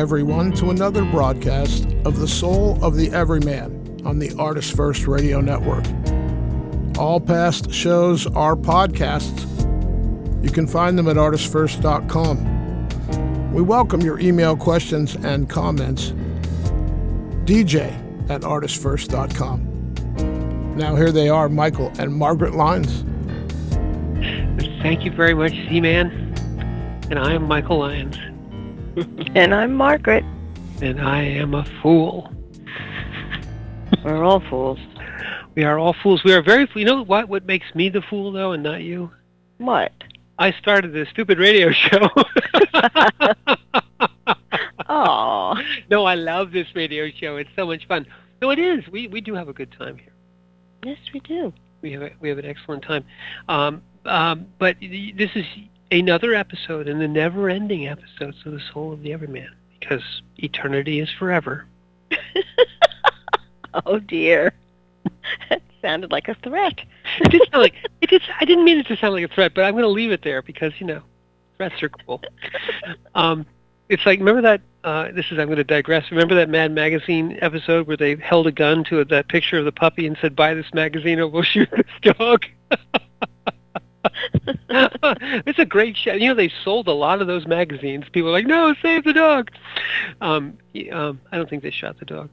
everyone, to another broadcast of The Soul of the Everyman on the ArtistFirst Radio Network. All past shows are podcasts. You can find them at ArtistFirst.com. We welcome your email questions and comments. DJ@ArtistFirst.com. Now here they are, Michael and Margaret Lyons. Thank you very much, Z-Man. And I am Michael Lyons. And I'm Margaret. And I am a fool. We're all fools. We are all fools. We are very... You know what makes me the fool, though, and not you? What? I started this stupid radio show. Oh. No, I love this radio show. It's so much fun. No, it is. We do have a good time here. Yes, we do. We have an excellent time. But this is another episode in the never-ending episodes of The Soul of the Everyman, because eternity is forever. Oh, dear. That sounded like a threat. It did sound like... I didn't mean it to sound like a threat, but I'm going to leave it there because, threats are cool. It's like, remember that... I'm going to digress. Remember that Mad Magazine episode where they held a gun to that picture of the puppy and said, "Buy this magazine or we'll shoot this dog"? It's a great show. They sold a lot of those magazines. People are like, "No, save the dog." I don't think they shot the dog.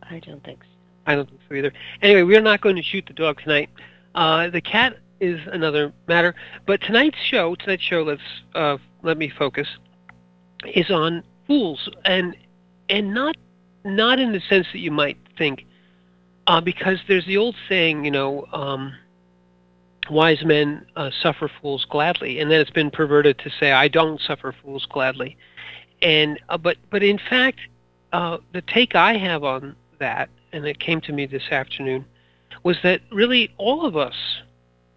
I don't think so. I don't think so either. Anyway, we are not going to shoot the dog tonight. The cat is another matter. But tonight's show, let me focus, is on fools, and not in the sense that you might think, because there's the old saying, wise men suffer fools gladly, and then it's been perverted to say, I don't suffer fools gladly. And but in fact, the take I have on that, and it came to me this afternoon, was that really all of us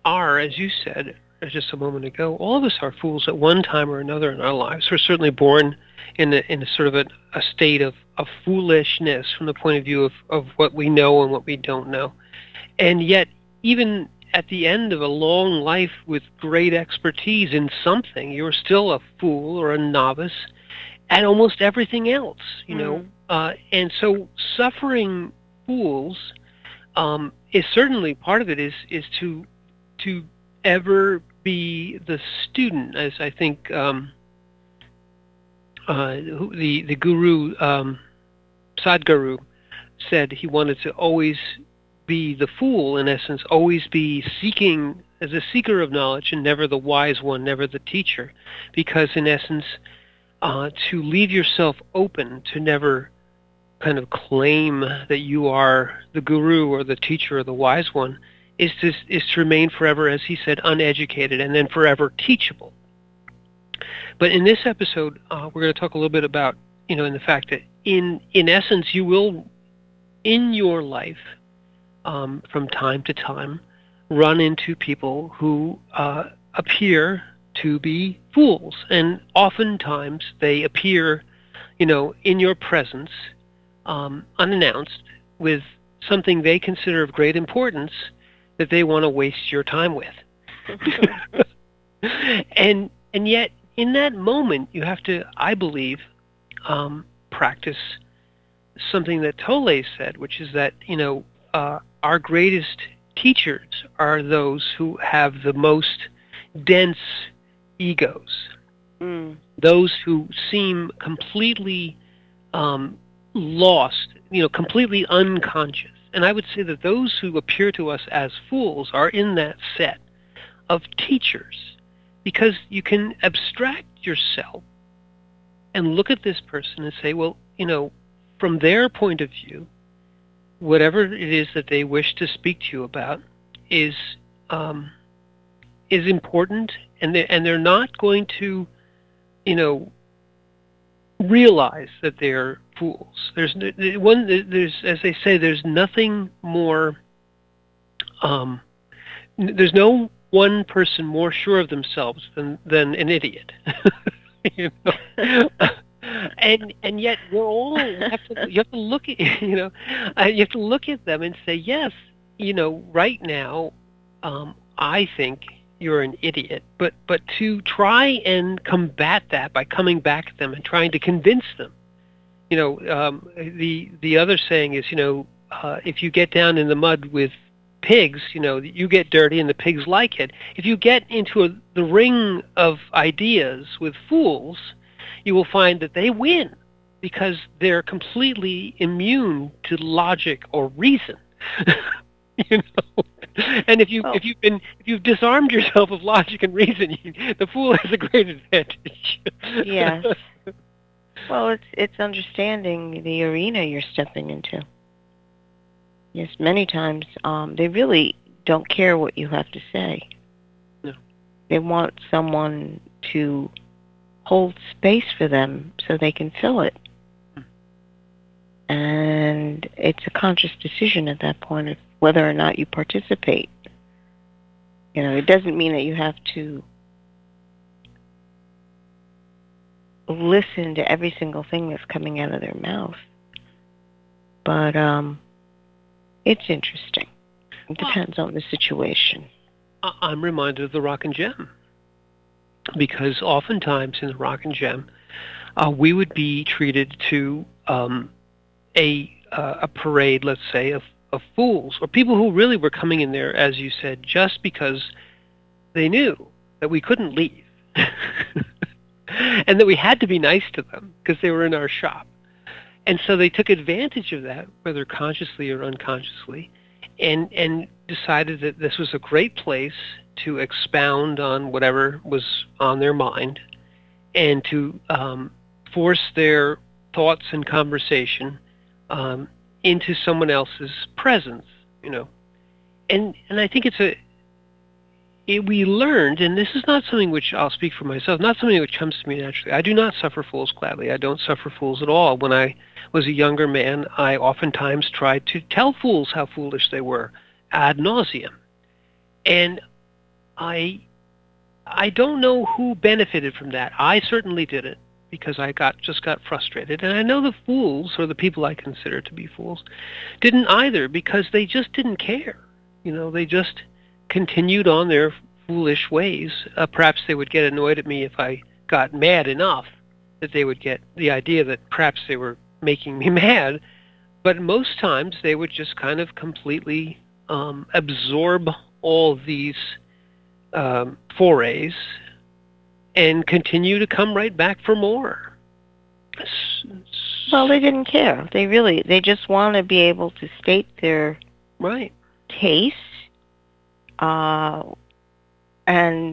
are, as you said just a moment ago, all of us are fools at one time or another in our lives. We're certainly born in a sort of a state of foolishness from the point of view of what we know and what we don't know. And yet, even at the end of a long life with great expertise in something, you're still a fool or a novice at almost everything else, and so suffering fools is certainly part of it, is to ever be the student, as I think the guru, Sadhguru, said. He wanted to always be the fool, in essence, always be seeking as a seeker of knowledge and never the wise one, never the teacher, because in essence, to leave yourself open, to never kind of claim that you are the guru or the teacher or the wise one, is to remain forever, as he said, uneducated, and then forever teachable. But in this episode, we're going to talk a little bit about, in the fact that in essence, you will, in your life, from time to time, run into people who appear to be fools, and oftentimes they appear, in your presence, unannounced, with something they consider of great importance that they want to waste your time with. and yet, in that moment, you have to, I believe, practice something that Tolle said, which is that, our greatest teachers are those who have the most dense egos, those who seem completely lost, completely unconscious. And I would say that those who appear to us as fools are in that set of teachers, because you can abstract yourself and look at this person and say, well, from their point of view, whatever it is that they wish to speak to you about is important, and they're not going to, realize that they're fools. There's, as they say, there's nothing more. There's no one person more sure of themselves than an idiot. And yet we're all you have to look at you have to look at them and say, yes, right now I think you're an idiot, but to try and combat that by coming back at them and trying to convince them. The other saying is, if you get down in the mud with pigs, you get dirty and the pigs like it. If you get into the ring of ideas with fools, you will find that they win because they're completely immune to logic or reason. you know and if you've disarmed yourself of logic and reason, the fool has a great advantage. Yes. Well, it's understanding the arena you're stepping into. Yes, many times they really don't care what you have to say. No. They want someone to hold space for them so they can fill it. And it's a conscious decision at that point of whether or not you participate. It doesn't mean that you have to listen to every single thing that's coming out of their mouth. But it's interesting. It depends on the situation. I'm reminded of the Rock and Gem, because oftentimes in the Rock and Gem, we would be treated to a parade, let's say, of fools, or people who really were coming in there, as you said, just because they knew that we couldn't leave. And that we had to be nice to them because they were in our shop. And so they took advantage of that, whether consciously or unconsciously, and decided that this was a great place to expound on whatever was on their mind and to force their thoughts and conversation into someone else's presence, And I think we learned, and this is not something which I'll speak for myself, not something which comes to me naturally. I do not suffer fools gladly. I don't suffer fools at all. When I was a younger man, I oftentimes tried to tell fools how foolish they were ad nauseum. And I don't know who benefited from that. I certainly didn't, because I just got frustrated. And I know the fools, or the people I consider to be fools, didn't either, because they just didn't care. They just continued on their foolish ways. Perhaps they would get annoyed at me if I got mad enough that they would get the idea that perhaps they were making me mad. But most times they would just kind of completely absorb all these forays and continue to come right back for more. Well, they didn't care. They just want to be able to state their case. And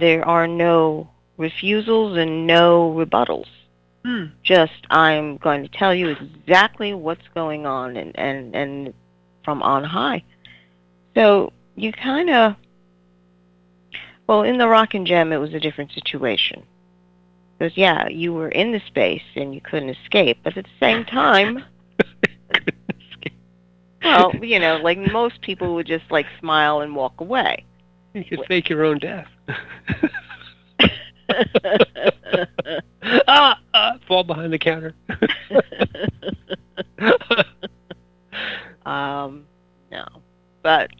there are no refusals and no rebuttals. Just, I'm going to tell you exactly what's going on and from on high. So you kind of, in the Rock and Gem, it was a different situation. Because, yeah, you were in the space and you couldn't escape. But at the same time, well, like most people would just smile and walk away. You could fake your own death. Fall behind the counter. No, but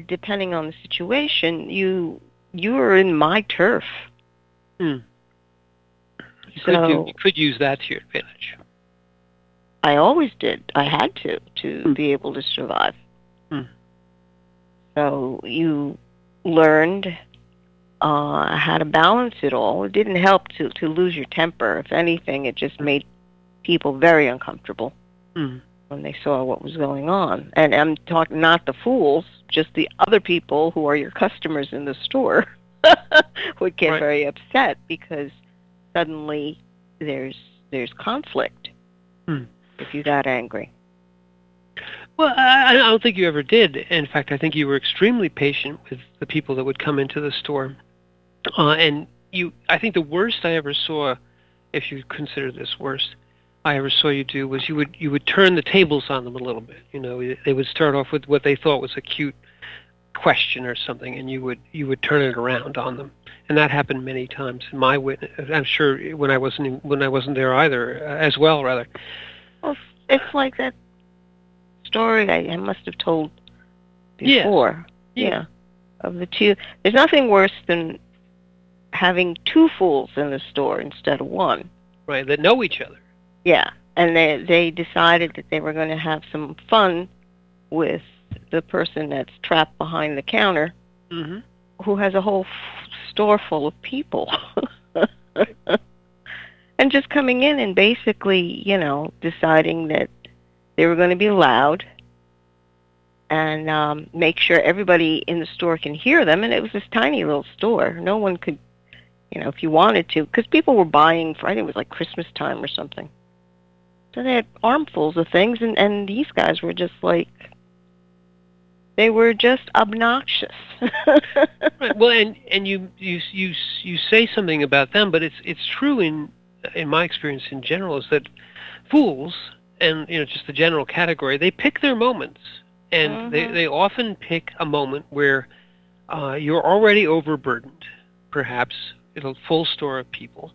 depending on the situation, you are in my turf. You could use that to your advantage. I always did. I had to be able to survive. So you learned how to balance it all. It didn't help to lose your temper. If anything, it just made people very uncomfortable when they saw what was going on. And I'm talking not the fools, just the other people who are your customers in the store would get very upset because suddenly there's conflict if you got angry. Well, I don't think you ever did. In fact, I think you were extremely patient with the people that would come into the store. And I think the worst I ever saw, if you consider this worst, I ever saw you do was you would turn the tables on them a little bit. They would start off with what they thought was a cute question or something, and you would turn it around on them. And that happened many times in my witness. I'm sure when I wasn't there either, as well, rather. Well, it's like that story I must have told before. Yeah. Of the two, there's nothing worse than having two fools in the store instead of one. Right, that know each other. Yeah, and they decided that they were going to have some fun with the person that's trapped behind the counter, who has a whole store full of people. And just coming in and basically, deciding that they were going to be loud and make sure everybody in the store can hear them. And it was this tiny little store. No one could, if you wanted to, because people were buying for, I think it was like Christmas time or something. So they had armfuls of things, and these guys were just like, they were just obnoxious. Right. Well, and you say something about them, but it's true in my experience in general is that fools and just the general category, they pick their moments, and they often pick a moment where you're already overburdened, perhaps in a full store of people.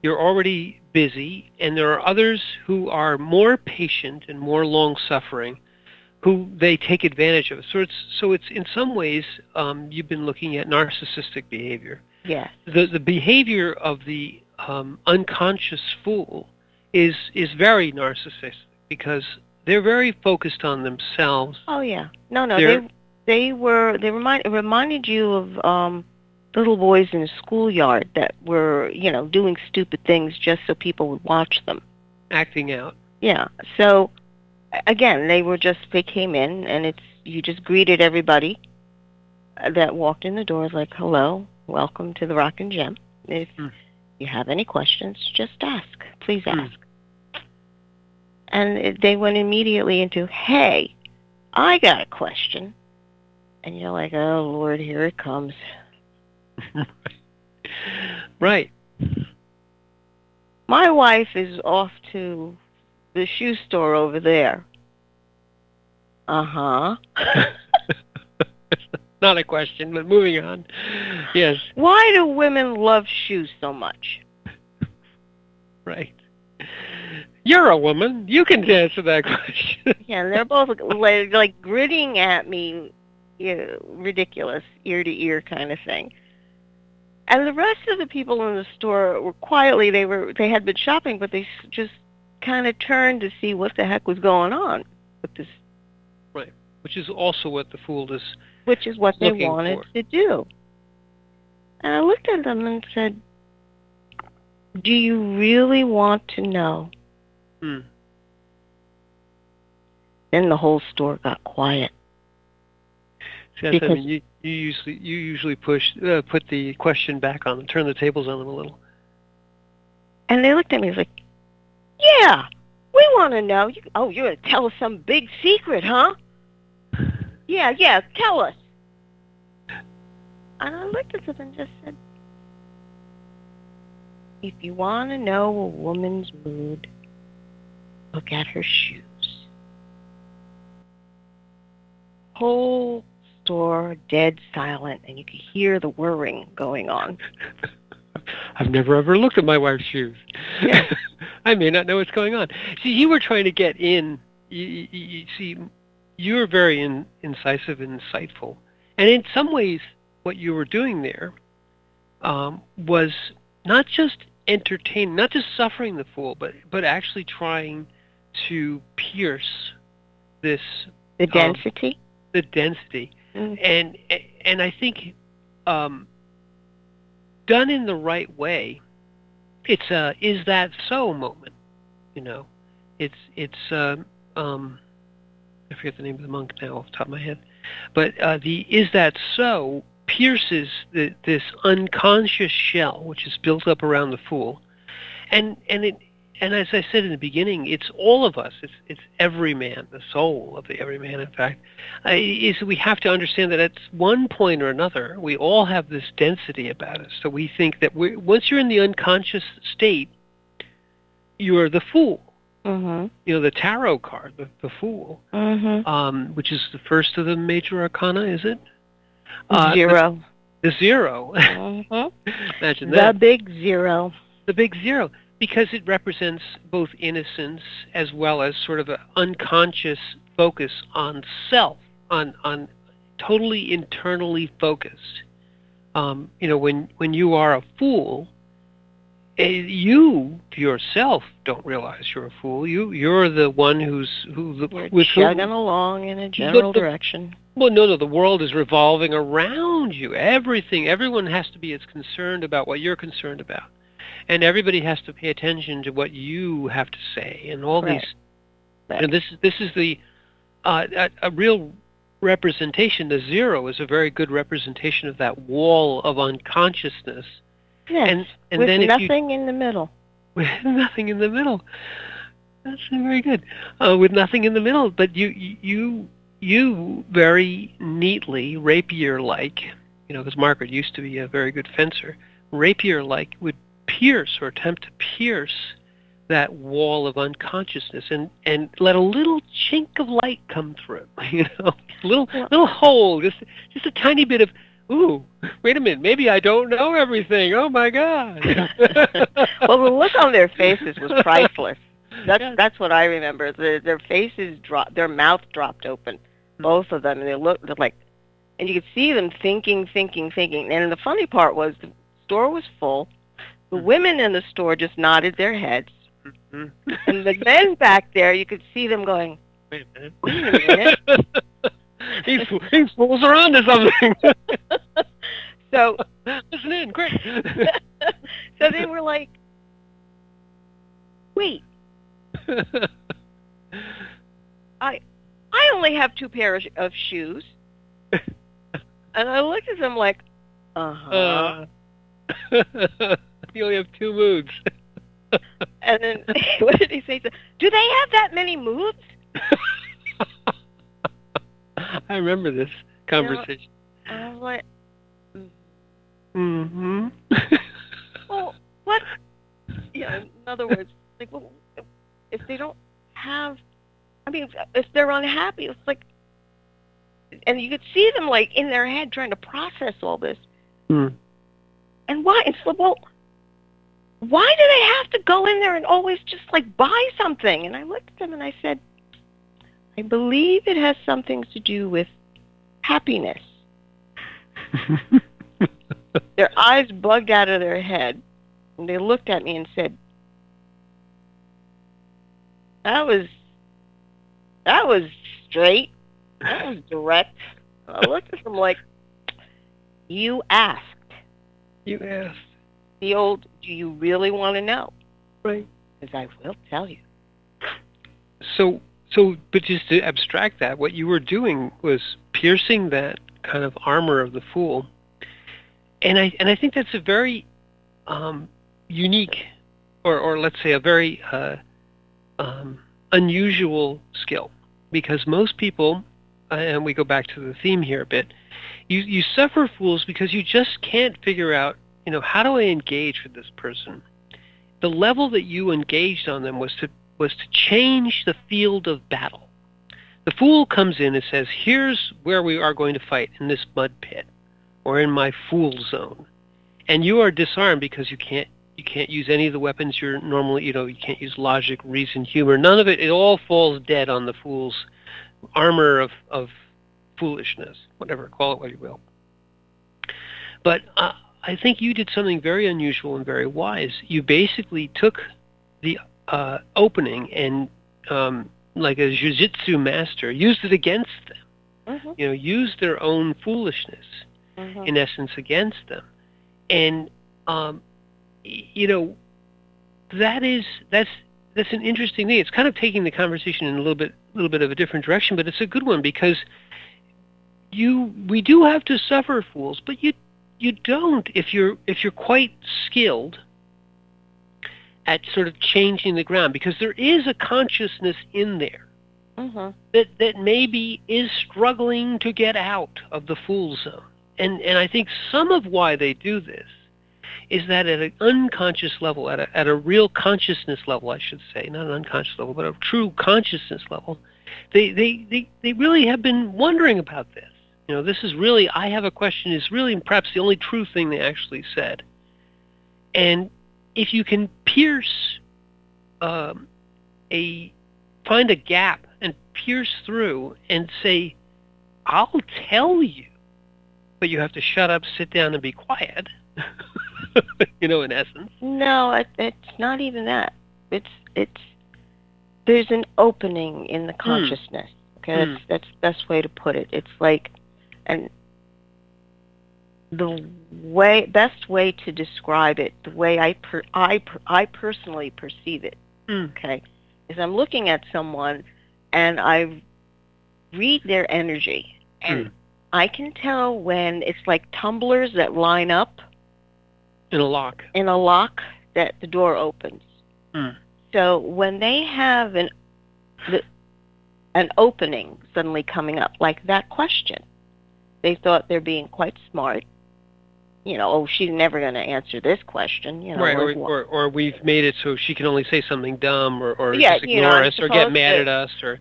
You're already busy, and there are others who are more patient and more long-suffering, who they take advantage of. So it's in some ways you've been looking at narcissistic behavior. Yes. The behavior of the unconscious fool is very narcissistic because they're very focused on themselves. Oh yeah. No, they reminded you of little boys in a schoolyard that were, doing stupid things just so people would watch them. Acting out. Yeah. So again, they came in, and you just greeted everybody that walked in the doors like, hello, welcome to the Rock and Gem. If you have any questions, just ask. Please ask. And they went immediately into, hey, I got a question. And you're like, oh, Lord, here it comes. Right. My wife is off to the shoe store over there. Uh-huh. Not a question, but moving on. Yes. Why do women love shoes so much? Right. You're a woman. You can answer that question. Yeah, and they're both like grinning at me, ridiculous, ear to ear kind of thing. And the rest of the people in the store were quietly, they had been shopping, but they just kind of turned to see what the heck was going on with this. Right, which is also what the fool is. Which is what they wanted to do. And I looked at them and said, do you really want to know? Then the whole store got quiet. See, I mean, you usually put the question back on them, turn the tables on them a little. And they looked at me like, yeah, we want to know. You're going to tell us some big secret, huh? Yeah, tell us. And I looked at them and just said, if you want to know a woman's mood, look at her shoes. Whole store dead silent, and you could hear the whirring going on. I've never ever looked at my wife's shoes. Yeah. I may not know what's going on. See, you were trying to get in. You see, you're very incisive and insightful. And in some ways, what you were doing there was not just entertaining, not just suffering the fool, but actually trying to pierce this... The density? The density. Mm-hmm. And I think done in the right way, it's a is that so moment. It's I forget the name of the monk now off the top of my head, but the is that so pierces this unconscious shell which is built up around the fool, and as I said in the beginning, it's all of us. It's Everyman, the soul of the Everyman. In fact, is we have to understand that at one point or another, we all have this density about us. So we think that once you're in the unconscious state, you're the fool. Mm-hmm. The tarot card, the fool, which is the first of the major arcana, is it? Zero. The zero. Imagine that. The big zero. The big zero. Because it represents both innocence as well as sort of an unconscious focus on self, on totally internally focused. When you are a fool, you yourself don't realize you're a fool. You're the one You're chugging along in a general direction. Well, no, the world is revolving around you. Everyone has to be as concerned about what you're concerned about, and everybody has to pay attention to what you have to say, and all these. Right. And this is the a real representation. The zero is a very good representation of that wall of unconsciousness. Yes, and with then nothing in the middle. With nothing in the middle. That's very good. With nothing in the middle, but you very neatly, rapier-like, because Margaret used to be a very good fencer, rapier-like would pierce or attempt to pierce that wall of unconsciousness and let a little chink of light come through, little hole, just a tiny bit of, ooh, wait a minute, maybe I don't know everything. Oh my God. Well, the look on their faces was priceless. That's what I remember. Their faces dropped, their mouth dropped open, both of them, and they're like, and you could see them thinking. And the funny part was the store was full. The women in the store just nodded their heads. And the men back there, you could see them going, wait a minute. These fools are onto something. So, listen in, quick. So they were like, wait, I only have 2 pairs of shoes. And I looked at them like, uh-huh. You only have 2 moods. And then, what did he say? Do they have that many moods? I remember this conversation. I was like, mm-hmm. Well, what? Yeah, in other words, like, well, if they don't have, if they're unhappy, it's like, and you could see them, like, in their head trying to process all this. Mm. And why? It's like, well, why do they have to go in there and always just, like, buy something? And I looked at them and I said, I believe it has something to do with happiness. Their eyes bugged out of their head, and they looked at me and said, that was straight. That was direct. And I looked at them like, you asked. You asked. The old, do you really want to know? Right. Because I will tell you. So, but just to abstract that, what you were doing was piercing that kind of armor of the fool, and I think that's a very unique, or let's say a very unusual skill, because most people, and we go back to the theme here a bit, you suffer fools because you just can't figure out, how do I engage with this person? The level that you engaged on them was to change the field of battle. The fool comes in and says, here's where we are going to fight, in this mud pit or in my fool zone. And you are disarmed because you can't use any of the weapons you're normally, you can't use logic, reason, humor. None of it. It all falls dead on the fool's armor of foolishness, whatever, call it what you will. But I think you did something very unusual and very wise. You basically took the opening and, like a jiu-jitsu master, used it against them. Mm-hmm. Used their own foolishness, mm-hmm. in essence, against them. And that's an interesting thing. It's kind of taking the conversation in a little bit of a different direction, but it's a good one, because we do have to suffer fools, but you don't if you're quite skilled at sort of changing the ground, because there is a consciousness in there, mm-hmm. that maybe is struggling to get out of the fool zone. And I think some of why they do this is that at an unconscious level, at a real consciousness level, I should say, not an unconscious level, but a true consciousness level, they really have been wondering about this. This is really, I have a question, is really perhaps the only true thing they actually said. And if you can pierce find a gap and pierce through and say, I'll tell you, but you have to shut up, sit down, and be quiet. In essence. No, it's not even that. It's there's an opening in the consciousness. Okay, that's the best way to put it. It's like, and the best way to describe it, the way I personally perceive it, okay, is I'm looking at someone and I read their energy, and I can tell when it's like tumblers that line up in a lock. That the door opens. So when they have an opening suddenly coming up, like that question, they thought they're being quite smart. She's never going to answer this question. Right, or we've made it so she can only say something dumb, or just ignore us, or get mad at us, or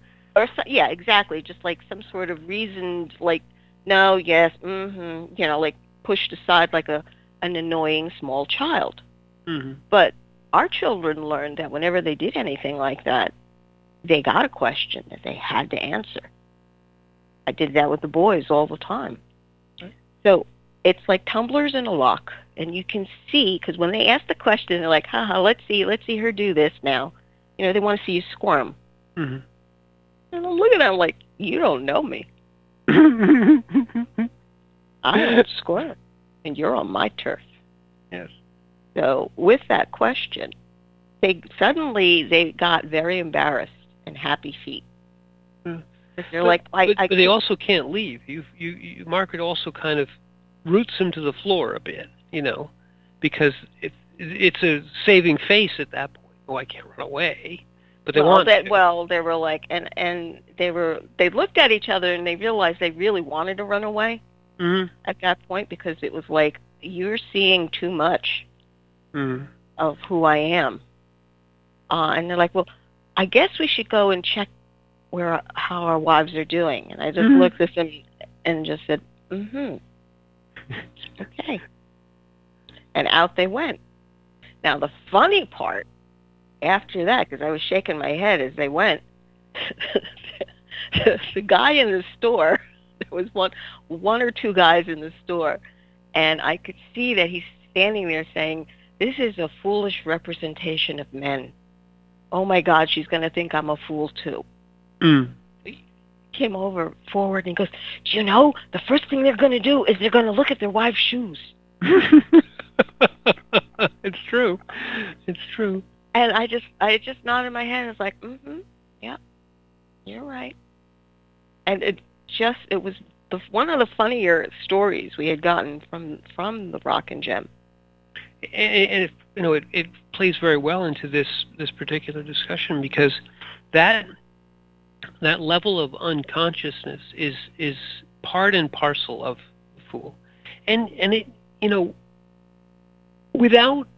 yeah, exactly, just like some sort of reasoned, like, no, yes, like pushed aside like an annoying small child. But our children learned that whenever they did anything like that, they got a question that they had to answer. I did that with the boys all the time. So it's like tumblers in a lock, and you can see, because when they ask the question, they're like, haha, let's see her do this now. They want to see you squirm. And I'm looking at them like, you don't know me. I don't squirm, and you're on my turf. Yes. So with that question, they got very embarrassed and happy feet. They're but they also can't leave. Margaret also kind of roots them to the floor a bit, because it's a saving face at that point. Oh, I can't run away, but they want to. Well, they were like, and they looked at each other and they realized they really wanted to run away at that point, because it was like, you're seeing too much of who I am, and they're like, well, I guess we should go and check how our wives are doing. And I just looked at them and just said, okay. And out they went. Now, the funny part after that, because I was shaking my head as they went, the guy in the store, there was one or two guys in the store, and I could see that he's standing there saying, this is a foolish representation of men. Oh my God, she's going to think I'm a fool too. He came forward and he goes, do you know, the first thing they're going to do is they're going to look at their wife's shoes. It's true. And I just nodded my head and was like, yeah, you're right. And it was one of the funnier stories we had gotten from the Rock and Gem. And it plays very well into this particular discussion, because that level of unconsciousness is part and parcel of the Fool, and it without,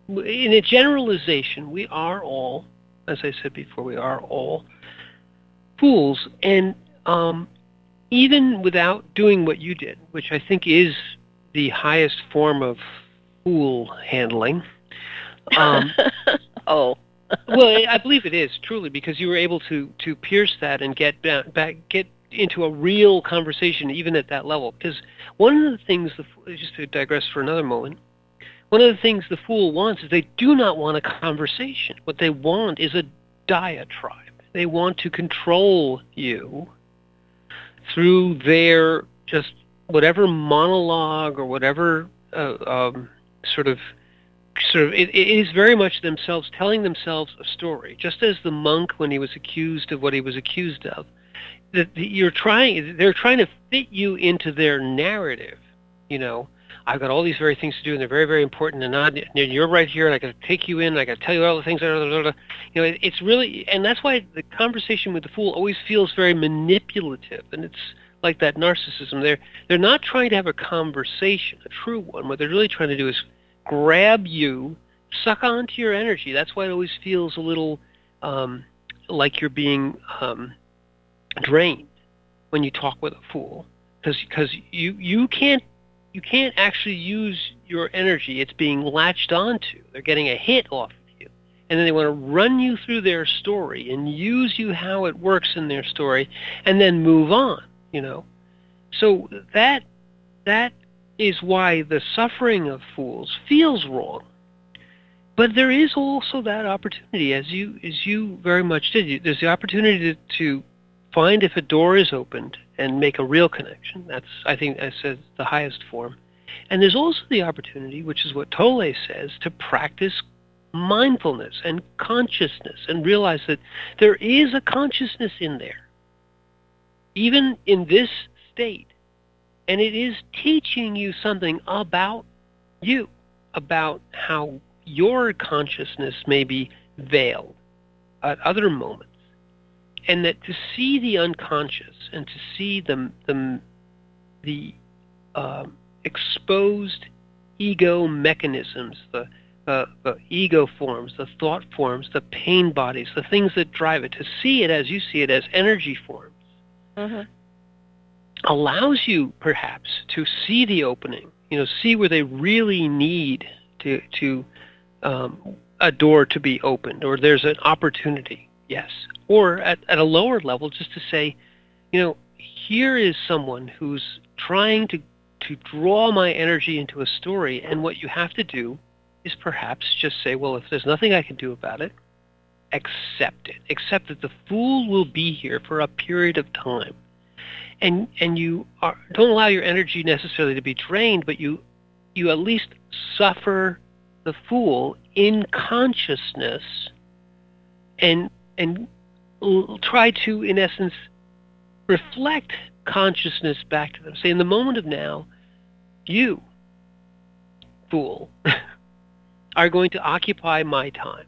in a generalization, we are all, as I said before, we are all fools, and even without doing what you did, which I think is the highest form of fool handling. Oh. Well, I believe it is, truly, because you were able to pierce that and get into a real conversation even at that level. Because one of the things, just to digress for another moment, one of the things the Fool wants is they do not want a conversation. What they want is a diatribe. They want to control you through their just whatever monologue or whatever sort of it is very much themselves telling themselves a story, just as the monk, when he was accused of what he was accused of, that they're trying to fit you into their narrative. I've got all these very things to do, and they're very, very important, and you're right here, and I got to take you in, and I got to tell you all the things. It's really, and that's why the conversation with the Fool always feels very manipulative, and it's like that narcissism. They're not trying to have a conversation, a true one. What they're really trying to do is grab you, suck onto your energy. That's why it always feels a little like you're being drained when you talk with a Fool, because you can't actually use your energy. It's being latched onto. They're getting a hit off of you, and then they want to run you through their story and use you how it works in their story, and then move on. So that is why the suffering of fools feels wrong. But there is also that opportunity, as you very much did. There's the opportunity to find if a door is opened and make a real connection. That's, I think, I said, the highest form. And there's also the opportunity, which is what Tolle says, to practice mindfulness and consciousness and realize that there is a consciousness in there, even in this state. And it is teaching you something about you, about how your consciousness may be veiled at other moments. And that to see the unconscious and to see the exposed ego mechanisms, the ego forms, the thought forms, the pain bodies, the things that drive it, to see it as you see it, as energy forms, allows you perhaps to see the opening, see where they really need to a door to be opened, or there's an opportunity, yes. Or at a lower level, just to say, here is someone who's trying to draw my energy into a story, and what you have to do is perhaps just say, well, if there's nothing I can do about it, accept it. Accept that the fool will be here for a period of time. And you don't allow your energy necessarily to be drained, but you at least suffer the fool in consciousness, and try to, in essence, reflect consciousness back to them. Say, in the moment of now, you, fool, are going to occupy my time.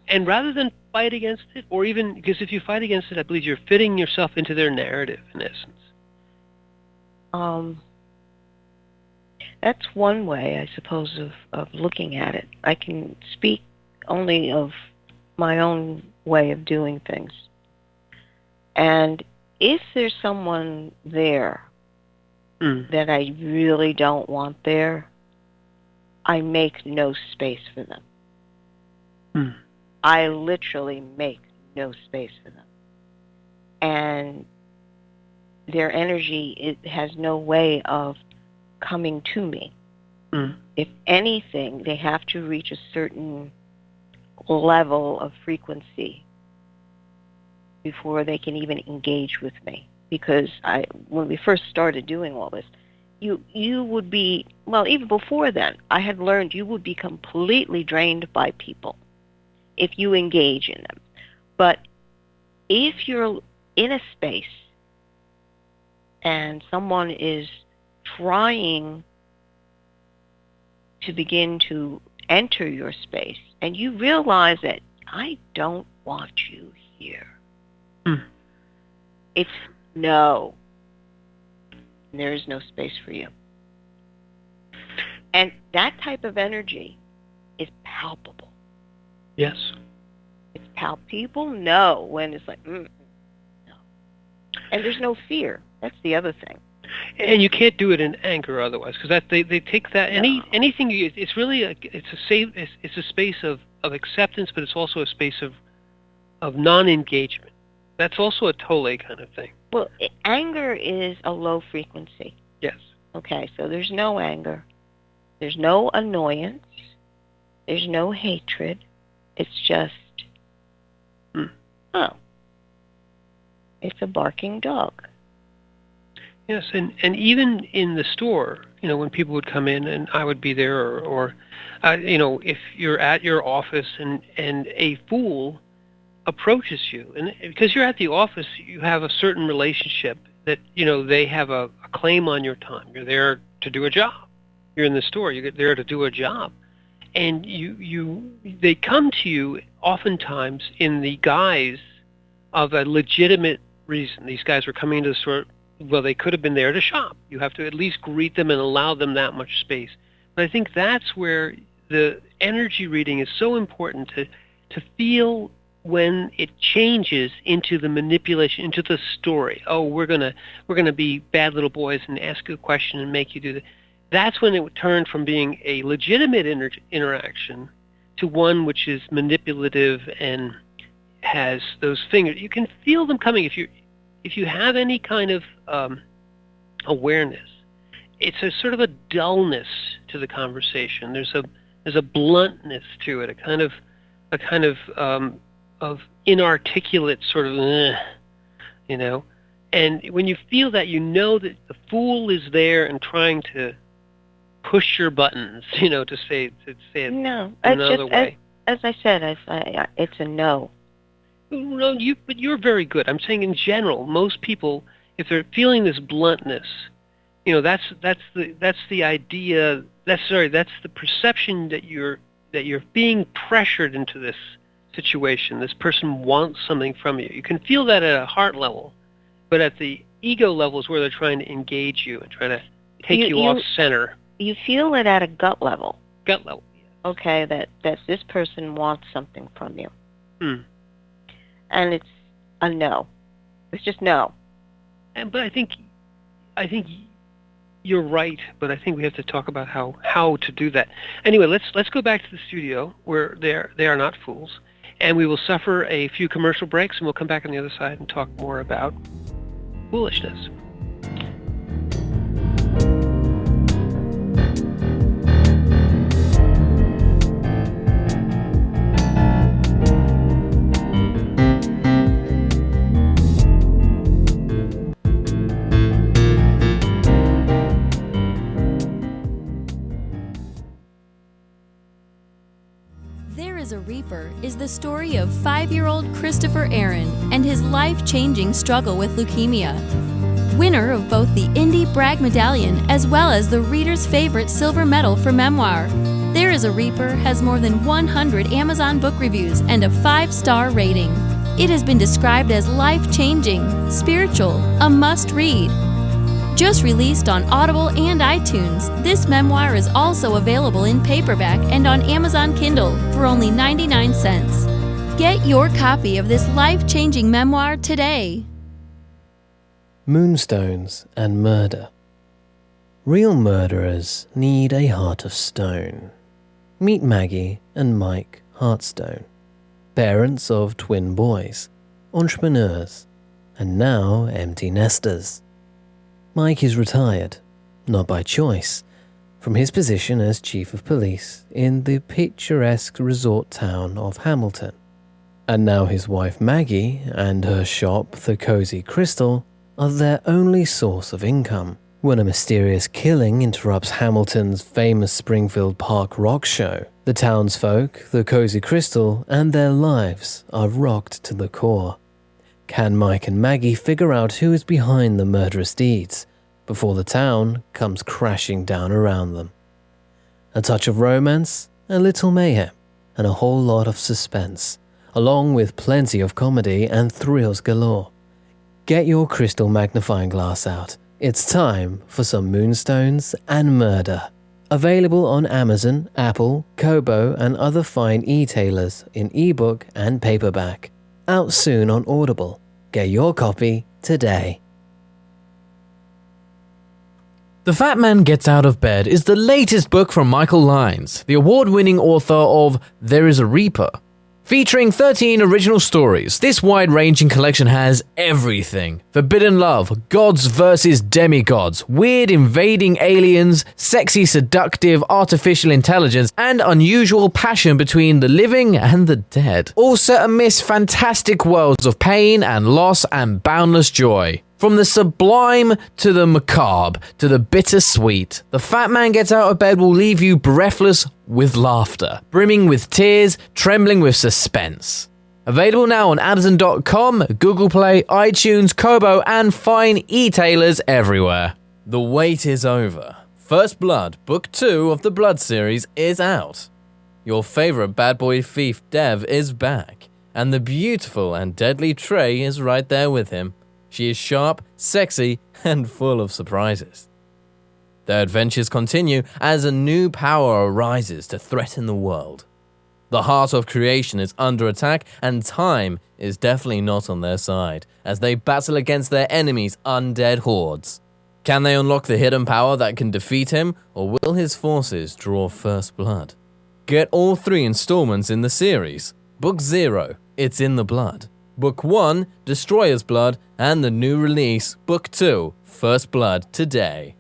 And rather than fight against it, or even, because if you fight against it, I believe you're fitting yourself into their narrative, in essence. That's one way, I suppose, of looking at it. I can speak only of my own way of doing things. And if there's someone there that I really don't want there, I make no space for them. I literally make no space for them. And their energy, it has no way of coming to me. If anything, they have to reach a certain level of frequency before they can even engage with me. Because when we first started doing all this, you would be, well, even before then, I had learned you would be completely drained by people if you engage in them. But if you're in a space and someone is trying to begin to enter your space, and you realize that I don't want you here, it's no. There is no space for you. And that type of energy is palpable. Yes. It's palpable. People know when it's like, no. And there's no fear. That's the other thing. And you can't do it in anger otherwise, because they take that anything. It's really it's a space of acceptance, but it's also a space of non-engagement. That's also a Tolle kind of thing. Well, anger is a low frequency. Yes. Okay, so there's no anger. There's no annoyance. There's no hatred. It's just, it's a barking dog. Yes, and even in the store, when people would come in and I would be there, or if you're at your office and a fool approaches you, and because you're at the office, you have a certain relationship that they have a claim on your time. You're there to do a job. You're in the store. You're there to do a job, and they come to you oftentimes in the guise of a legitimate reason. These guys were coming into the store. Well, they could have been there to shop. You have to at least greet them and allow them that much space. But I think that's where the energy reading is so important, to feel when it changes into the manipulation, into the story. Oh, we're gonna be bad little boys and ask you a question and make you do that. That's when it would turn from being a legitimate interaction to one which is manipulative and has those fingers. You can feel them coming if you have any kind of awareness. It's a sort of a dullness to the conversation. There's a bluntness to it, a kind of inarticulate sort of, And when you feel that, you know that the fool is there and trying to push your buttons, to say it No, another way. As I said, it's a no. No, but you're very good. I'm saying in general, most people, if they're feeling this bluntness, that's the idea. That's the perception that you're being pressured into this situation. This person wants something from you. You can feel that at a heart level, but at the ego level is where they're trying to engage you and try to take you off center. You feel it at a gut level. Gut level. Yes. Okay, that this person wants something from you. And it's a no. It's just no. But I think you're right. But I think we have to talk about how to do that. Anyway, let's go back to the studio where they are not fools, and we will suffer a few commercial breaks, and we'll come back on the other side and talk more about foolishness. A Reaper is the story of 5-year-old Christopher Aaron and his life-changing struggle with leukemia. Winner of both the Indie Bragg Medallion as well as the reader's favorite silver medal for memoir, There is a Reaper has more than 100 Amazon book reviews and a 5-star rating. It has been described as life-changing, spiritual, a must-read. Just released on Audible and iTunes, this memoir is also available in paperback and on Amazon Kindle for only 99 cents. Get your copy of this life-changing memoir today. Moonstones and murder. Real murderers need a heart of stone. Meet Maggie and Mike Heartstone, parents of twin boys, entrepreneurs, and now empty nesters. Mike is retired, not by choice, from his position as chief of police in the picturesque resort town of Hamilton. And now his wife Maggie and her shop, the Cozy Crystal, are their only source of income. When a mysterious killing interrupts Hamilton's famous Springfield Park rock show, the townsfolk, the Cozy Crystal, and their lives are rocked to the core. Can Mike and Maggie figure out who is behind the murderous deeds before the town comes crashing down around them? A touch of romance, a little mayhem, and a whole lot of suspense, along with plenty of comedy and thrills galore. Get your crystal magnifying glass out. It's time for some Moonstones and Murder. Available on Amazon, Apple, Kobo, and other fine e-tailers in ebook and paperback. Out soon on Audible. Get your copy today. The Fat Man Gets Out of Bed is the latest book from Michael Lyons, the award-winning author of There is a Reaper. Featuring 13 original stories, this wide-ranging collection has everything. Forbidden love, gods versus demigods, weird invading aliens, sexy seductive artificial intelligence, and unusual passion between the living and the dead. All set amidst fantastic worlds of pain and loss and boundless joy. From the sublime to the macabre to the bittersweet, The Fat Man Gets Out of Bed will leave you breathless with laughter, brimming with tears, trembling with suspense. Available now on Amazon.com, Google Play, iTunes, Kobo, and fine e-tailers everywhere. The wait is over. First Blood, Book 2 of the Blood series is out. Your favorite bad boy thief, Dev, is back, and the beautiful and deadly Trey is right there with him. She is sharp, sexy, and full of surprises. Their adventures continue as a new power arises to threaten the world. The heart of creation is under attack, and time is definitely not on their side as they battle against their enemies' undead hordes. Can they unlock the hidden power that can defeat him, or will his forces draw first blood? Get all 3 installments in the series. Book 0, It's in the Blood. Book 1, Destroyer's Blood, and the new release, Book 2, First Blood, today.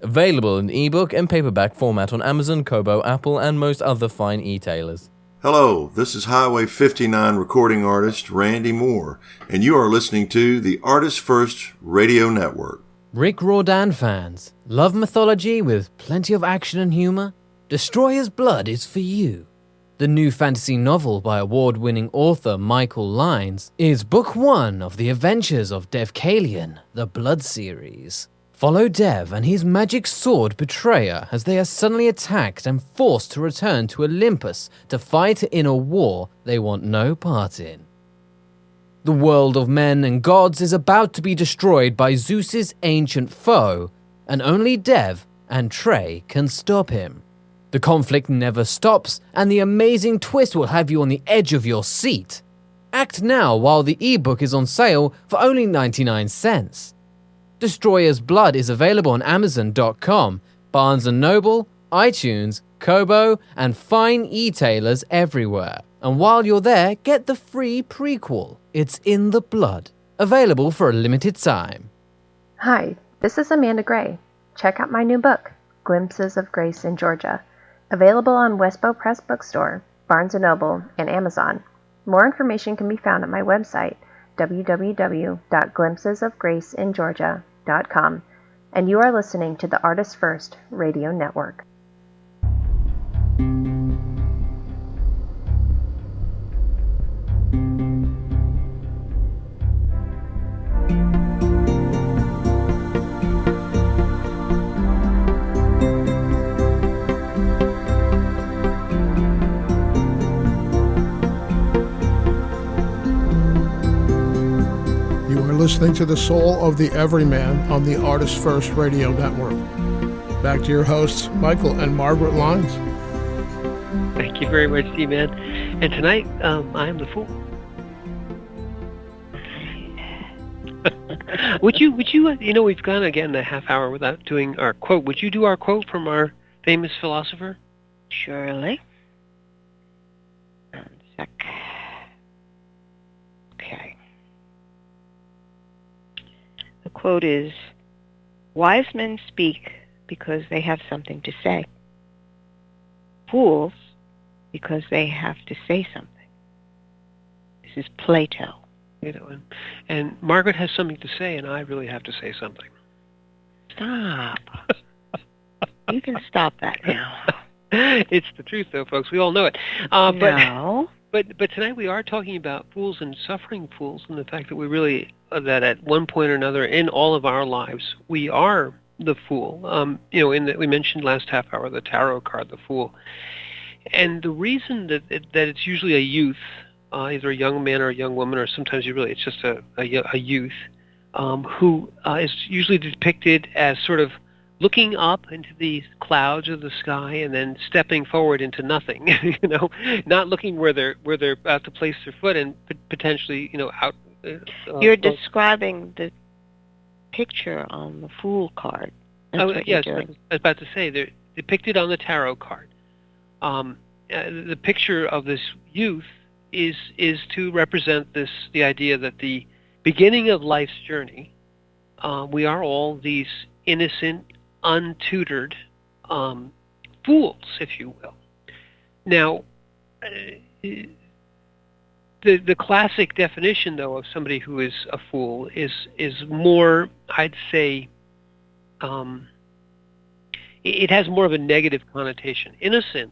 Available in ebook and paperback format on Amazon, Kobo, Apple, and most other fine e-tailers. Hello, this is Highway 59 recording artist Randy Moore, and you are listening to the ArtistFirst Radio Network. Rick Riordan fans, love mythology with plenty of action and humor? Destroyer's Blood is for you. The new fantasy novel by award-winning author Michael Lynes is Book 1 of the adventures of Devkalion, the Blood series. Follow Dev and his magic sword Betrayer as they are suddenly attacked and forced to return to Olympus to fight in a war they want no part in. The world of men and gods is about to be destroyed by Zeus's ancient foe, and only Dev and Trey can stop him. The conflict never stops, and the amazing twist will have you on the edge of your seat. Act now while the ebook is on sale for only 99 cents. Destroyer's Blood is available on Amazon.com, Barnes & Noble, iTunes, Kobo, and fine e-tailers everywhere. And while you're there, get the free prequel, It's in the Blood, available for a limited time. Hi, this is Amanda Gray. Check out my new book, Glimpses of Grace in Georgia, available on Westbow Press Bookstore, Barnes & Noble, and Amazon. More information can be found at my website, www.glimpsesofgraceingeorgia.com, and you are listening to the ArtistFirst Radio Network. Listening to the Soul of the Everyman on the ArtistFirst Radio Network. Back to your hosts, Michael and Margaret Lynes. Thank you very much, D-Man. And tonight, I am the fool. Would you, we've gone again a half hour without doing our quote. Would you do our quote from our famous philosopher? Surely. 1 sec. Okay. The quote is, "Wise men speak because they have something to say. Fools because they have to say something." This is Plato. And Margaret has something to say, and I really have to say something. Stop. You can stop that now. It's the truth, though, folks. We all know it. No. But tonight we are talking about fools and suffering fools, and the fact that we really that at one point or another in all of our lives we are the fool. We mentioned last half hour the tarot card, the Fool, and the reason that it's usually a youth, either a young man or a young woman, or sometimes it's just a youth who is usually depicted as sort of looking up into the clouds of the sky and then stepping forward into nothing, not looking where they're about to place their foot and potentially, out. You're describing the picture on the Fool card. Yes, I was about to say they're depicted on the tarot card. The picture of this youth is to represent the idea that the beginning of life's journey, we are all these innocent, untutored fools, if you will. Now, the classic definition, though, of somebody who is a fool is more, I'd say, it has more of a negative connotation. Innocence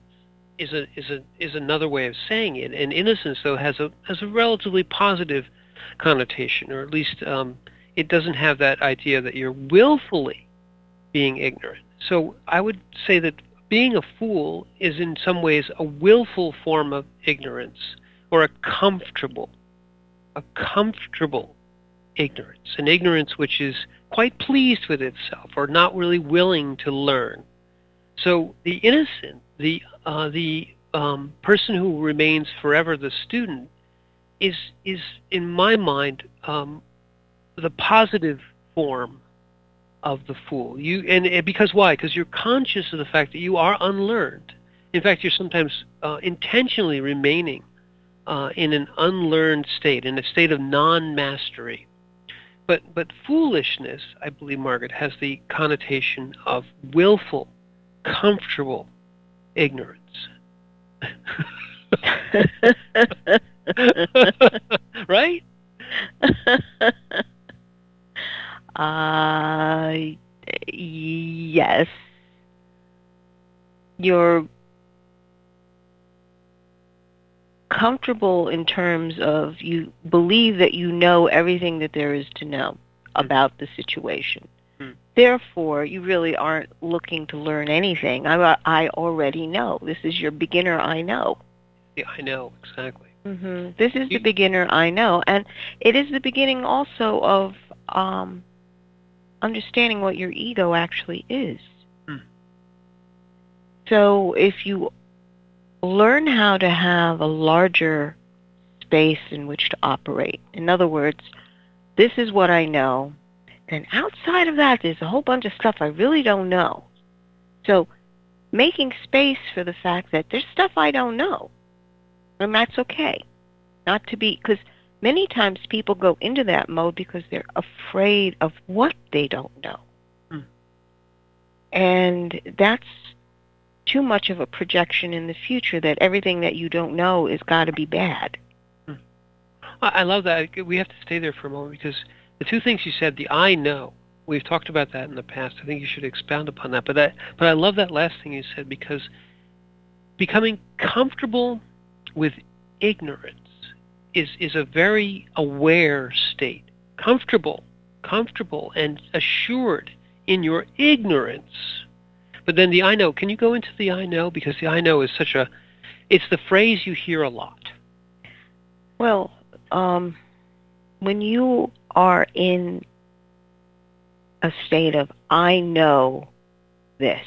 is another way of saying it, and innocence, though, has a relatively positive connotation, or at least it doesn't have that idea that you're willfully being ignorant. So I would say that being a fool is in some ways a willful form of ignorance, or a comfortable ignorance, an ignorance which is quite pleased with itself or not really willing to learn. So the innocent, the person who remains forever the student, is in my mind the positive form of the fool. And because why? Because you're conscious of the fact that you are unlearned, In fact, you're sometimes intentionally remaining in an unlearned state, in a state of non-mastery. But foolishness, I believe, Margaret, has the connotation of willful, comfortable ignorance. Right? Yes. You're comfortable in terms of you believe that you know everything that there is to know about the situation. Therefore, you really aren't looking to learn anything. I already know. This is your beginner I know. Yeah, I know, exactly. This is the beginner I know. And it is the beginning also of understanding what your ego actually is. So if you learn how to have a larger space in which to operate, in other words, this is what I know, then outside of that, there's a whole bunch of stuff I really don't know. So making space for the fact that there's stuff I don't know, and that's okay. Not to be, because many times people go into that mode because they're afraid of what they don't know. And that's too much of a projection in the future that everything that you don't know is got to be bad. I love that. We have to stay there for a moment because the two things you said, the I know, we've talked about that in the past. I think you should expound upon that. But I love that last thing you said because becoming comfortable with ignorance is a very aware state. Comfortable and assured in your ignorance. But then the I know, can you go into the I know? Because the I know is it's the phrase you hear a lot. Well, when you are in a state of I know this,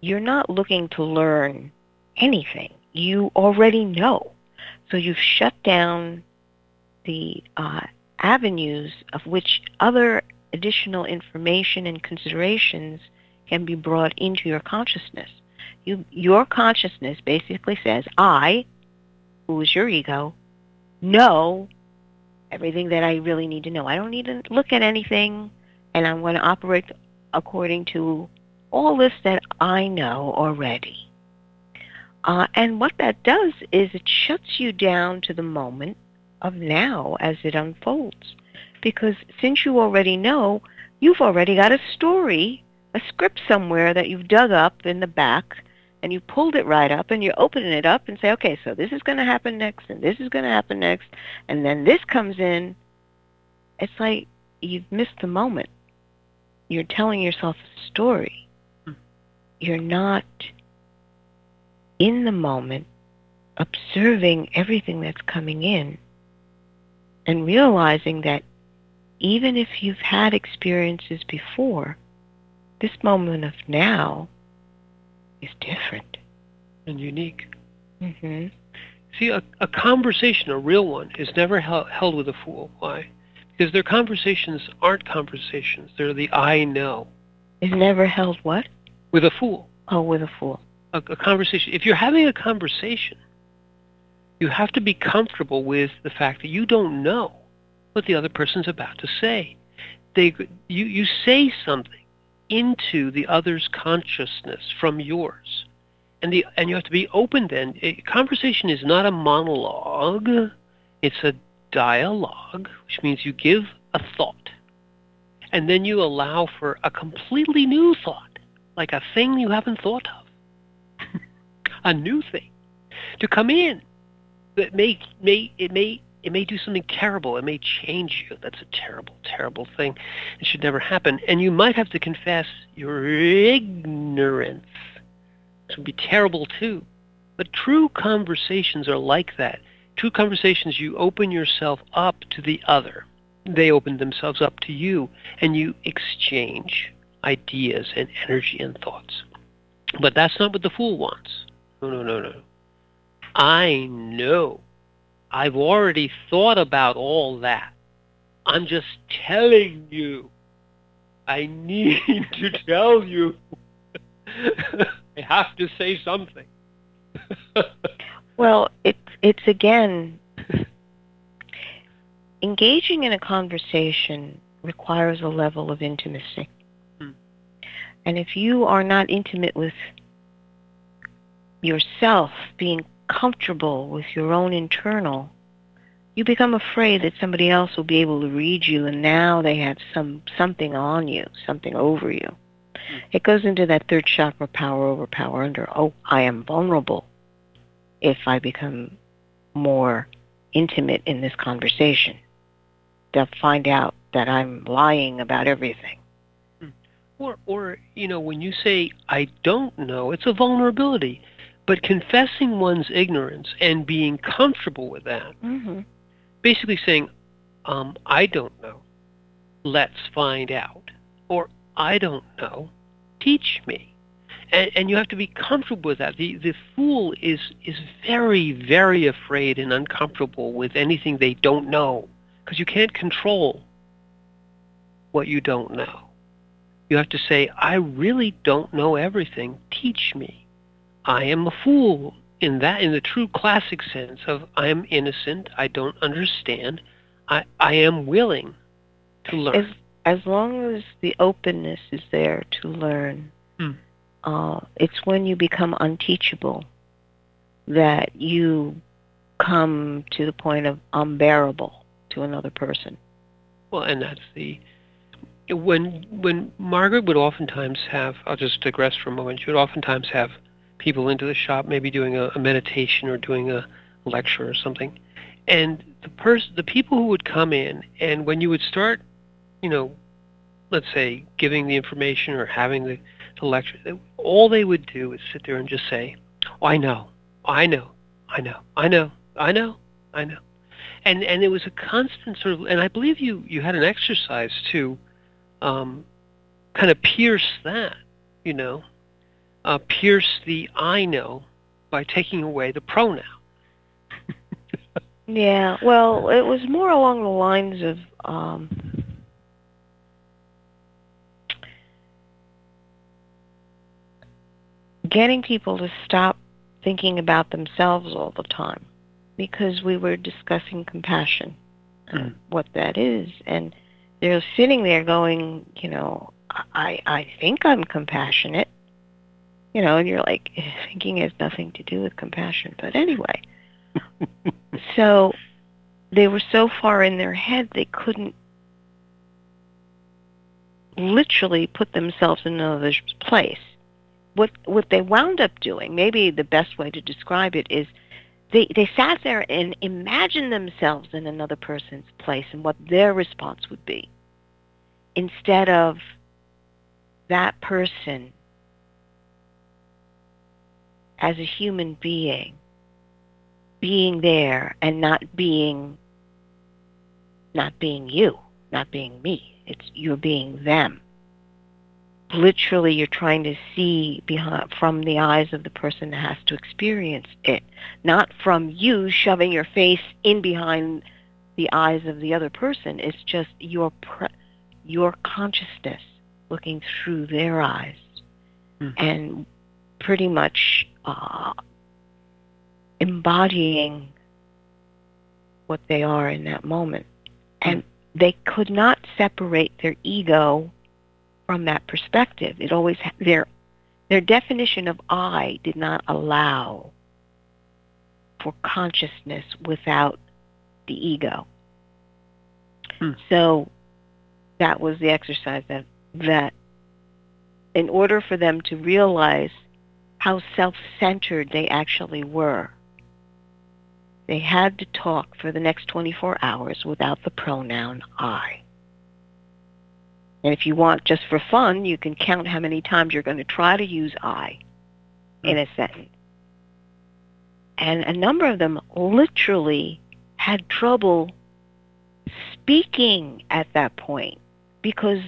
you're not looking to learn anything. You already know. So you've shut down the avenues of which other additional information and considerations can be brought into your consciousness. Your consciousness basically says, I, who is your ego, know everything that I really need to know. I don't need to look at anything, and I'm going to operate according to all this that I know already. And what that does is it shuts you down to the moment of now as it unfolds. Because since you already know, you've already got a story, a script somewhere that you've dug up in the back, and you pulled it right up, and you're opening it up and say, okay, so this is going to happen next, and this is going to happen next, and then this comes in. It's like you've missed the moment. You're telling yourself a story. You're not in the moment, observing everything that's coming in, and realizing that even if you've had experiences before, this moment of now is different. And unique. See, a conversation, a real one, is never held with a fool. Why? Because their conversations aren't conversations. They're the I know. Is never held what? With a fool. Oh, with a fool. A conversation. If you're having a conversation, you have to be comfortable with the fact that you don't know what the other person's about to say. You say something into the other's consciousness from yours, and you have to be open. Then conversation is not a monologue; it's a dialogue, which means you give a thought, and then you allow for a completely new thought, like a thing you haven't thought of. A new thing to come in that may do something terrible. It may change you. That's a terrible, terrible thing. It should never happen. And you might have to confess your ignorance, which would be terrible too. But true conversations are like that. True conversations, you open yourself up to the other. They open themselves up to you, and you exchange ideas and energy and thoughts. But that's not what the fool wants. No. I know. I've already thought about all that. I'm just telling you. I need to tell you. I have to say something. Well, it's again, engaging in a conversation requires a level of intimacy. And if you are not intimate with yourself, being comfortable with your own internal, you become afraid that somebody else will be able to read you, and now they have something on you, something over you. It goes into that third chakra, power over power under. Oh, I am vulnerable if I become more intimate in this conversation. They'll find out that I'm lying about everything. Or when you say, I don't know, it's a vulnerability. But confessing one's ignorance and being comfortable with that, basically saying, I don't know, let's find out. Or, I don't know, teach me. And you have to be comfortable with that. The fool is very, very afraid and uncomfortable with anything they don't know, because you can't control what you don't know. You have to say, I really don't know everything. Teach me. I am a fool in the true classic sense of I am innocent. I don't understand. I am willing to learn. As long as the openness is there to learn, it's when you become unteachable that you come to the point of unbearable to another person. Well, and that's when Margaret would oftentimes have, I'll just digress for a moment, she would oftentimes have people into the shop, maybe doing a meditation or doing a lecture or something, and the people who would come in, and when you would start, let's say giving the information or having the lecture, all they would do is sit there and just say, oh, I know, and it was a constant sort of, and I believe you had an exercise to kind of pierce that, pierce the I know by taking away the pronoun. Yeah, well, it was more along the lines of getting people to stop thinking about themselves all the time, because we were discussing compassion, what that is, and they're sitting there going, I think I'm compassionate, and you're like, thinking has nothing to do with compassion, but anyway. So they were so far in their head they couldn't literally put themselves in another's place. What they wound up doing, maybe the best way to describe it is, they sat there and imagined themselves in another person's place and what their response would be, instead of that person as a human being there and not being you, not being me. It's you're being them. Literally, you're trying to see from the eyes of the person that has to experience it, not from you shoving your face in behind the eyes of the other person. It's just your consciousness looking through their eyes, and pretty much embodying what they are in that moment. And they could not separate their ego from that perspective. It always their definition of I did not allow for consciousness without the ego. So that was the exercise that in order for them to realize how self-centered they actually were, they had to talk for the next 24 hours without the pronoun I. And if you want, just for fun, you can count how many times you're going to try to use I in a sentence. And a number of them literally had trouble speaking at that point because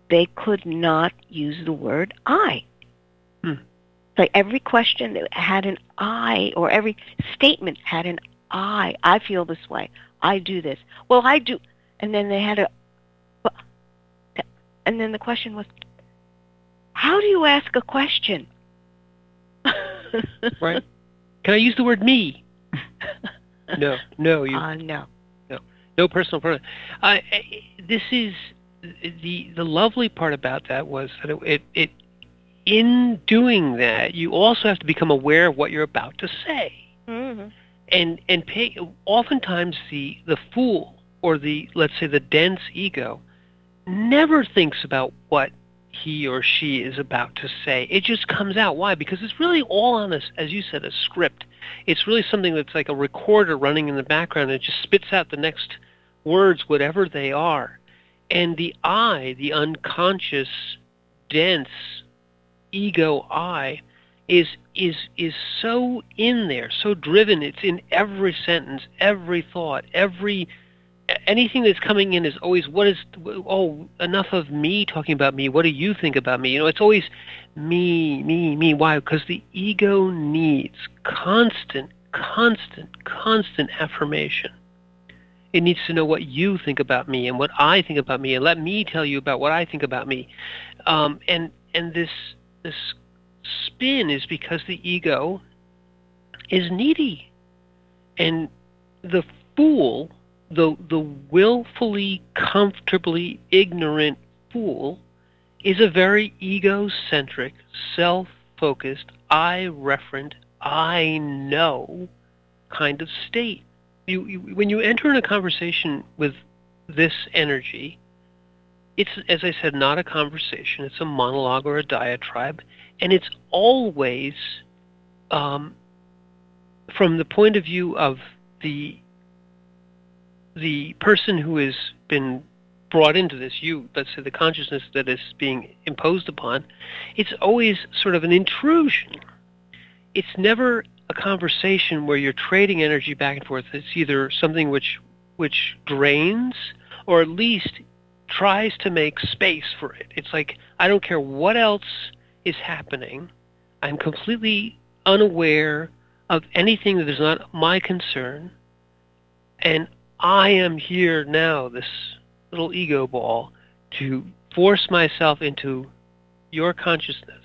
they could not use the word I. Like every question that had an I, or every statement had an I feel this way. I do this. Well, I do. And then they had and then the question was, how do you ask a question? Right? Can I use the word me? No, no. no personal pronoun. This is the lovely part about that was that it in doing that you also have to become aware of what you're about to say, and pay. Oftentimes the fool or let's say the dense ego never thinks about what he or she is about to say. It just comes out. Why? Because it's really all on us, as you said, a script. It's really something that's like a recorder running in the background. It just spits out the next words, whatever they are. And the I, the unconscious, dense ego I, is so in there, so driven. It's in every sentence, every thought, anything that's coming in is always enough of me talking about me. What do you think about me? It's always me. Why? Because the ego needs constant affirmation. It needs to know what you think about me and what I think about me, and let me tell you about what I think about me. And this spin is because the ego is needy, and the fool, the willfully, comfortably ignorant fool, is a very egocentric, self-focused, I-referent, I know kind of state. When you enter in a conversation with this energy, it's, as I said, not a conversation. It's a monologue or a diatribe, and it's always from the point of view of the person who has been brought into this, let's say the consciousness that is being imposed upon. It's always sort of an intrusion. It's never a conversation where you're trading energy back and forth. It's either something which drains, or at least tries to make space for it. It's like, I don't care what else is happening. I'm completely unaware of anything that is not my concern, and I am here now, this little ego ball, to force myself into your consciousness.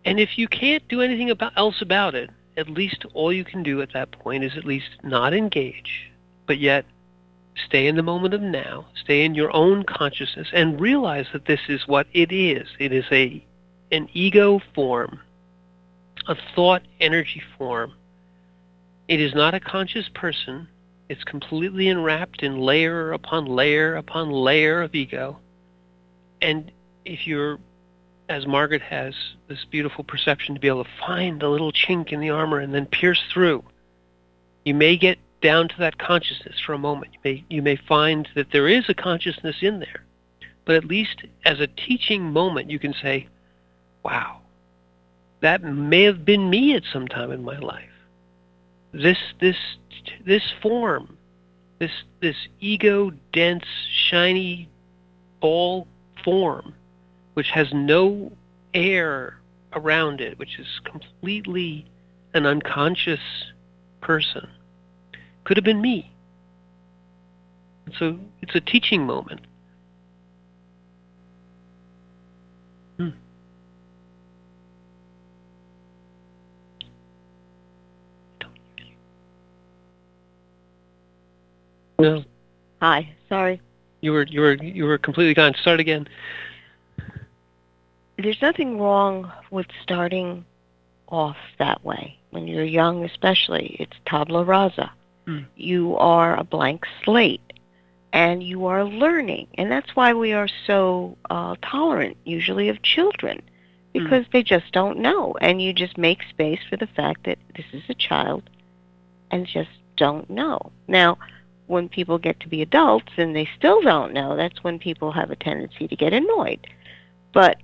And if you can't do anything else about it, at least all you can do at that point is at least not engage, but yet stay in the moment of now, stay in your own consciousness, and realize that this is what it is. It is an ego form, a thought energy form. It is not a conscious person. It's completely enwrapped in layer upon layer upon layer of ego. And if you're, as Margaret has, this beautiful perception to be able to find the little chink in the armor and then pierce through, you may get down to that consciousness for a moment. You may find that there is a consciousness in there. But at least as a teaching moment, you can say, wow, that may have been me at some time in my life. This form, this ego dense, shiny ball form, which has no air around it, which is completely an unconscious person, could have been me. So it's a teaching moment. No. Hi. Sorry. You were completely gone. Start again. There's nothing wrong with starting off that way. When you're young, especially, it's tabula rasa. You are a blank slate, and you are learning. And that's why we are so tolerant, usually, of children, because they just don't know. And you just make space for the fact that this is a child and just don't know. Now, when people get to be adults and they still don't know, that's when people have a tendency to get annoyed. But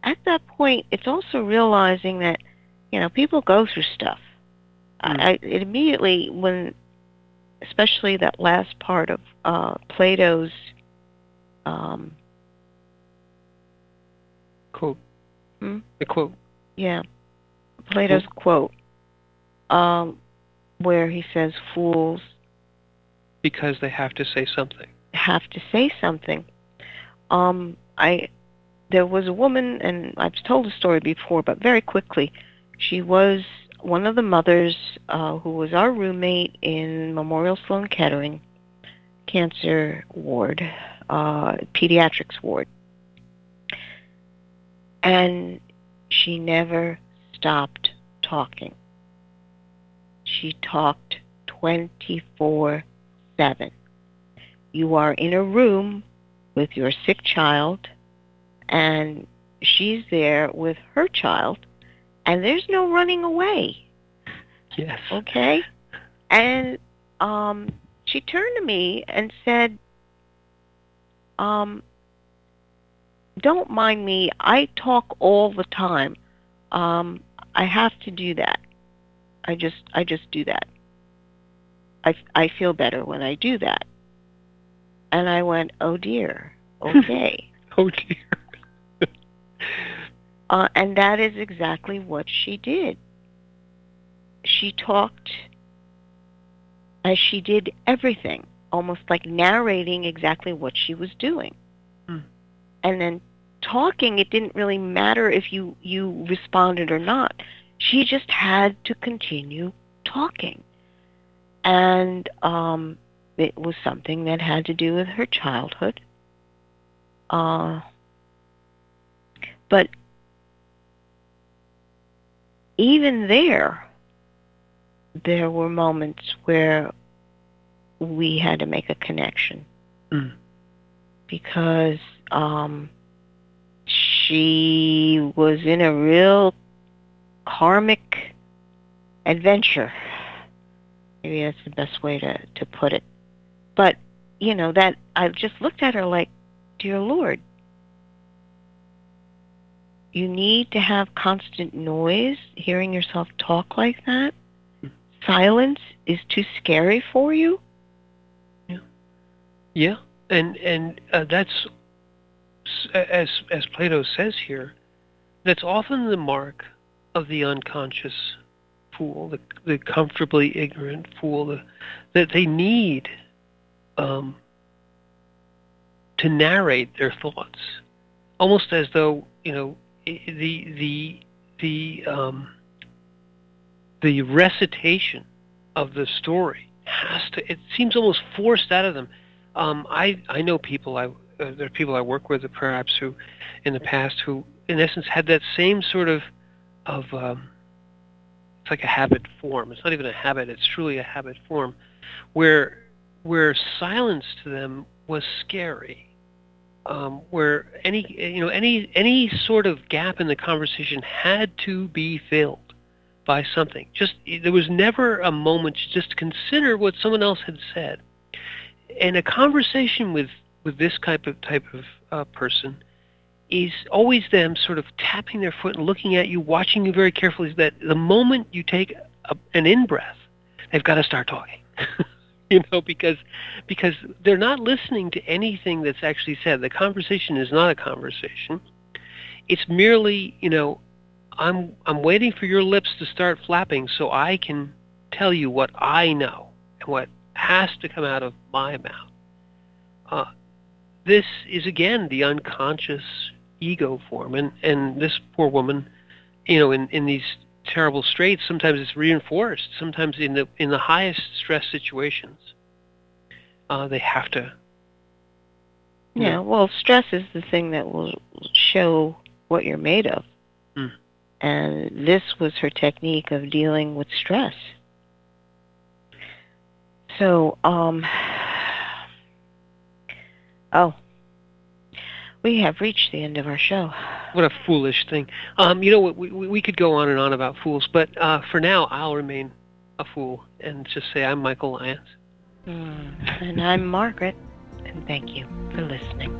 at that point, it's also realizing that, people go through stuff. It immediately, when, especially that last part of Plato's quote. The quote. Yeah. Plato's quote, where he says, fools. Because they have to say something. Have to say something. I there was a woman, and I've told the story before, but very quickly, she was one of the mothers who was our roommate in Memorial Sloan Kettering Cancer Ward, pediatrics ward. And she never stopped talking. She talked 24/7. You are in a room with your sick child, and she's there with her child, and there's no running away. Yes. Okay? And she turned to me and said, don't mind me. I talk all the time. I have to do that. I just do that. I feel better when I do that. And I went, oh dear. Okay. Oh dear. And that is exactly what she did. She talked as she did everything, almost like narrating exactly what she was doing. And then talking, it didn't really matter if you responded or not. She just had to continue talking. And it was something that had to do with her childhood. But even there were moments where we had to make a connection. Because she was in a real karmic adventure. Maybe that's the best way to put it. But, that I just looked at her like, dear Lord, you need to have constant noise, hearing yourself talk like that? Silence is too scary for you? Yeah. And that's, as Plato says here, that's often the mark of the unconscious fool, the comfortably ignorant fool, that they need to narrate their thoughts, almost as though the recitation of the story it seems almost forced out of them. I know people, there are people I work with perhaps who, in the past, who in essence had that same sort of it's like a habit form. It's not even a habit, it's truly a habit form, where silence to them was scary. Where any sort of gap in the conversation had to be filled by something. There was never a moment to just consider what someone else had said. And a conversation with this type of person is always them sort of tapping their foot and looking at you, watching you very carefully. That the moment you take an in-breath, they've got to start talking. Because they're not listening to anything that's actually said. The conversation is not a conversation. It's merely, I'm waiting for your lips to start flapping so I can tell you what I know and what has to come out of my mouth. This is again the unconscious ego form, and this poor woman, in these terrible straits, sometimes it's reinforced. Sometimes in the highest stress situations, they have to. Yeah, well, stress is the thing that will show what you're made of. And this was her technique of dealing with stress. So, we have reached the end of our show. What a foolish thing. We could go on and on about fools, but for now, I'll remain a fool and just say I'm Michael Lyons. And I'm Margaret, and thank you for listening.